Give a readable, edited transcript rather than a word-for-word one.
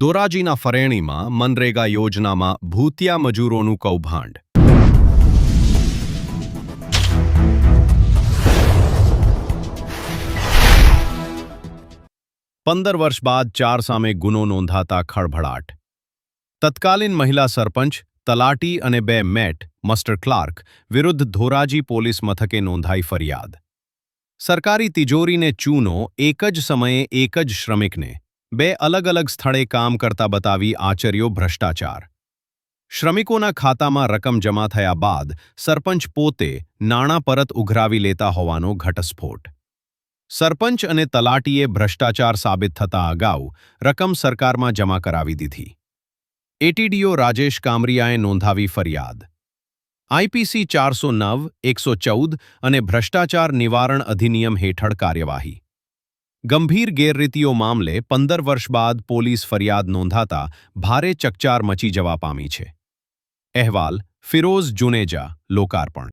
ધોરાજીના ફરેણીમાં મનરેગા યોજનામાં ભૂતિયા મજૂરોનું કૌભાંડ. 15 વર્ષ બાદ 4 સામે ગુનો નોંધાતા ખળભળાટ. તત્કાલીન મહિલા સરપંચ, તલાટી અને 2 મેટ માસ્ટર ક્લાર્ક વિરુદ્ધ ધોરાજી પોલીસ મથકે નોંધાઈ ફરિયાદ. સરકારી તિજોરીને ચૂનો એક જ સમયે એક જ શ્રમિકને 2 અલગ અલગ સ્થળે કામ કરતા બતાવી આચર્યો ભ્રષ્ટાચાર. શ્રમિકોના ખાતામાં રકમ જમા થયા બાદ સરપંચ પોતે નાણાં પરત ઉઘરાવી લેતા હોવાનો ઘટસ્ફોટ. સરપંચ અને તલાટીએ ભ્રષ્ટાચાર સાબિત થતા અગાઉ રકમ સરકારમાં જમા કરાવી દીધી. એટીડીઓ રાજેશ કામરિયાએ નોંધાવી ફરિયાદ. આઈપીસી 409, 114 અને ભ્રષ્ટાચાર નિવારણ અધિનિયમ હેઠળ કાર્યવાહી. ગંભીર ગેરરીતિઓ મામલે 15 વર્ષ બાદ પોલીસ ફરિયાદ નોંધાતા ભારે ચકચાર મચી જવા પામી છે. અહેવાલ ફિરોઝ જુનેજા, લોકાર્પણ.